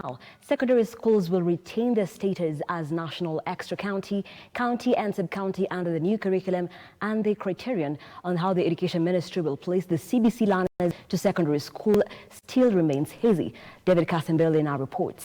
now. Secondary schools will retain their status as national extra county, county and sub-county under the new curriculum, and the criterion on how the Education Ministry will place the CBC learners to secondary school still remains hazy. David Kasembele now reports.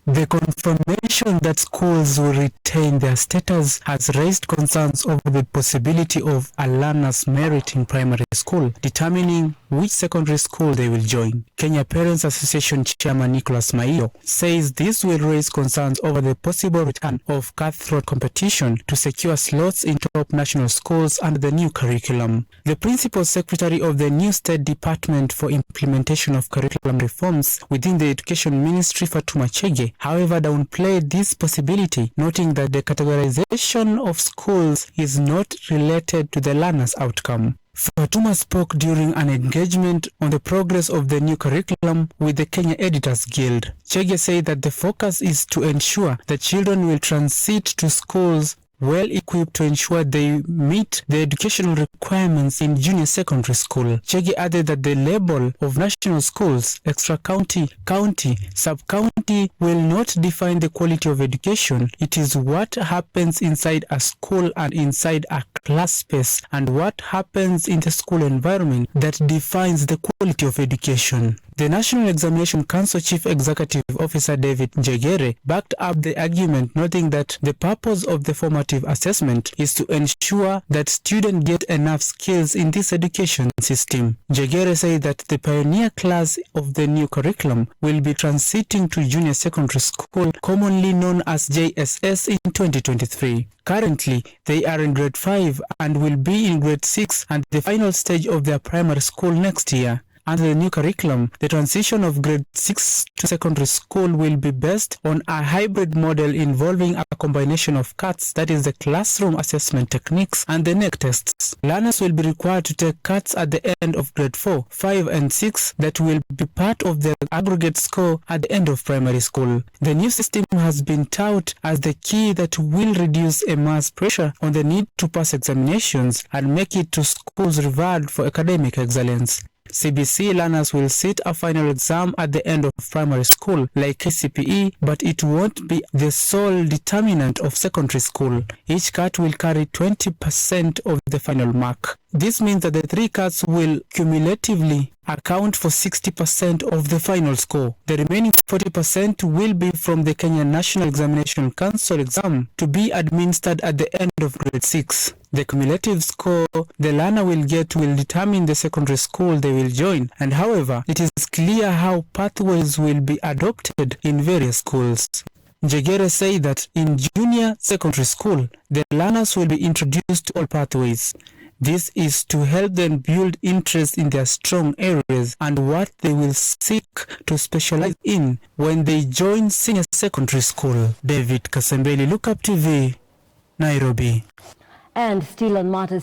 The confirmation that schools will retain their status has raised concerns over the possibility of a learner's merit in primary school determining which secondary school they will join. Kenya Parents Association Chairman Nicholas Maiyo says this will raise concerns over the possible return of cutthroat competition to secure slots in top national schools under the new curriculum. The Principal Secretary of the new State Department for Implementation of Curriculum Reforms within the Education Ministry, Fatuma Chege, however, downplayed this possibility, noting that the categorization of schools is not related to the learner's outcome. Fatuma spoke during an engagement on the progress of the new curriculum with the Kenya Editors Guild. Chege said that the focus is to ensure that children will transit to schools well equipped to ensure they meet the educational requirements in junior secondary school. Chege added that the label of national schools, extra county, county, sub-county will not define the quality of education. It is what happens inside a school and inside a class space and what happens in the school environment that defines the quality of education. The National Examination Council Chief Executive Officer David Njegere backed up the argument, noting that the purpose of the formative assessment is to ensure that students get enough skills in this education system. Njegere said that the pioneer class of the new curriculum will be transiting to junior secondary school, commonly known as JSS, in 2023. Currently, they are in grade 5 and will be in grade 6 and the final stage of their primary school next year. Under the new curriculum, the transition of grade 6 to secondary school will be based on a hybrid model involving a combination of CATS, that is the classroom assessment techniques, and the NEC tests. Learners will be required to take CATS at the end of grade 4, 5 and 6 that will be part of their aggregate score at the end of primary school. The new system has been touted as the key that will reduce a mass pressure on the need to pass examinations and make it to schools revered for academic excellence. CBC learners will sit a final exam at the end of primary school like KCPE, but it won't be the sole determinant of secondary school. Each CAT will carry 20% of the final mark. This means that the 3 CATs will cumulatively account for 60% of the final score. The remaining 40% will be from the Kenya National Examination Council exam to be administered at the end of grade 6. The cumulative score the learner will get will determine the secondary school they will join, and however, it is clear how pathways will be adopted in various schools. Njegere said that in junior secondary school, the learners will be introduced to all pathways. This is to help them build interest in their strong areas and what they will seek to specialize in when they join senior secondary school. David Kasembele, Lookup TV, Nairobi. And still on matters